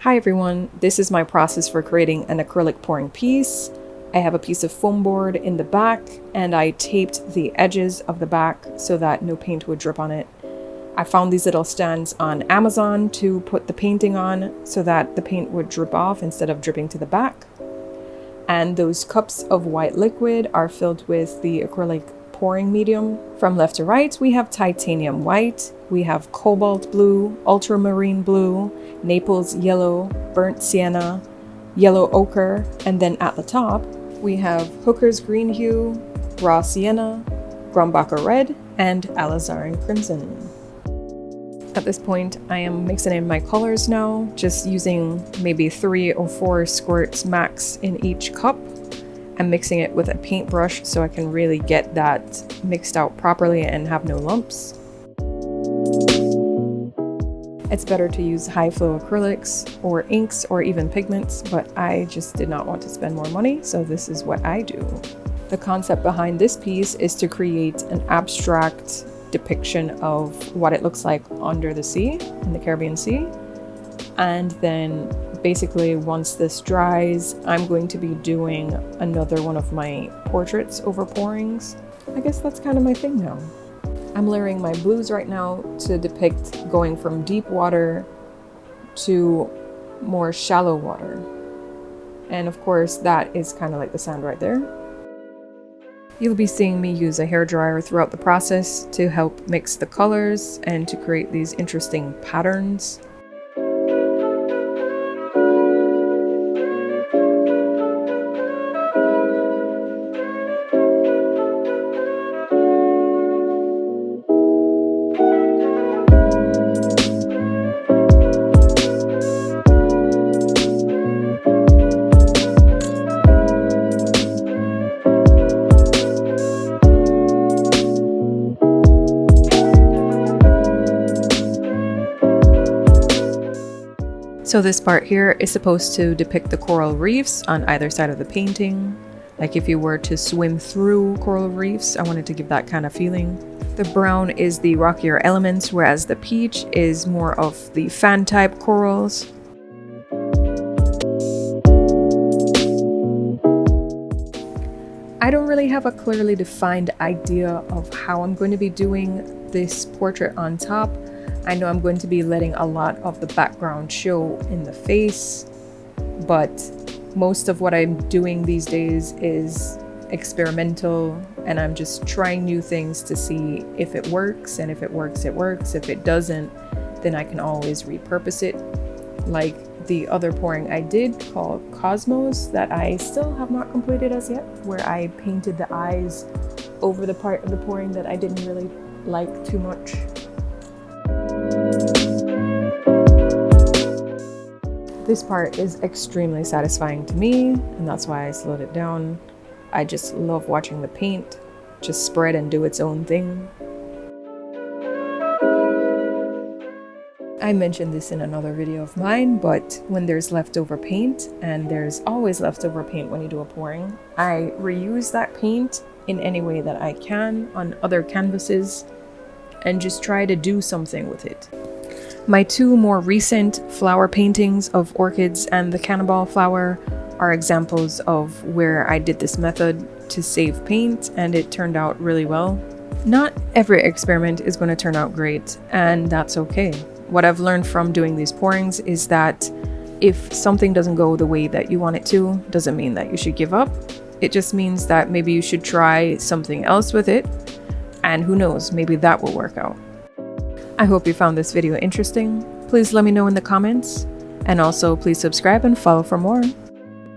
Hi everyone, this is my process for creating an acrylic pouring piece. I have a piece of foam board in the back and I taped the edges of the back so that no paint would drip on it. I found these little stands on Amazon to put the painting on so that the paint would drip off instead of dripping to the back. And those cups of white liquid are filled with the acrylic pouring medium. From left to right, we have titanium white, we have cobalt blue, ultramarine blue, Naples yellow, burnt sienna, yellow ochre, and then at the top, we have Hooker's green hue, raw sienna, Grumbacher red, and alizarin crimson. At this point, I am mixing in my colors now, just using maybe 3 or 4 squirts max in each cup. I'm mixing it with a paintbrush so I can really get that mixed out properly and have no lumps. It's better to use high flow acrylics or inks or even pigments, but I just did not want to spend more money, so this is what I do. The concept behind this piece is to create an abstract depiction of what it looks like under the sea, in the Caribbean Sea. And then basically once this dries, I'm going to be doing another one of my portraits over pourings. I guess that's kind of my thing now. I'm layering my blues right now to depict going from deep water to more shallow water. And of course that is kind of like the sand right there. You'll be seeing me use a hairdryer throughout the process to help mix the colors and to create these interesting patterns. So this part here is supposed to depict the coral reefs on either side of the painting. Like if you were to swim through coral reefs, I wanted to give that kind of feeling. The brown is the rockier elements, whereas the peach is more of the fan type corals. I don't really have a clearly defined idea of how I'm going to be doing this portrait on top. I know I'm going to be letting a lot of the background show in the face, but most of what I'm doing these days is experimental and I'm just trying new things to see if it works, and if it works, it works. If it doesn't, then I can always repurpose it. Like the other pouring I did called Cosmos that I still have not completed as yet, where I painted the eyes over the part of the pouring that I didn't really like too much. This part is extremely satisfying to me, and that's why I slowed it down. I just love watching the paint just spread and do its own thing. I mentioned this in another video of mine, but when there's leftover paint, and there's always leftover paint when you do a pouring, I reuse that paint in any way that I can on other canvases and just try to do something with it. My 2 more recent flower paintings of orchids and the cannonball flower are examples of where I did this method to save paint, and it turned out really well. Not every experiment is going to turn out great, and that's okay. What I've learned from doing these pourings is that if something doesn't go the way that you want it to, doesn't mean that you should give up. It just means that maybe you should try something else with it, and who knows, maybe that will work out. I hope you found this video interesting. Please let me know in the comments, and also please subscribe and follow for more.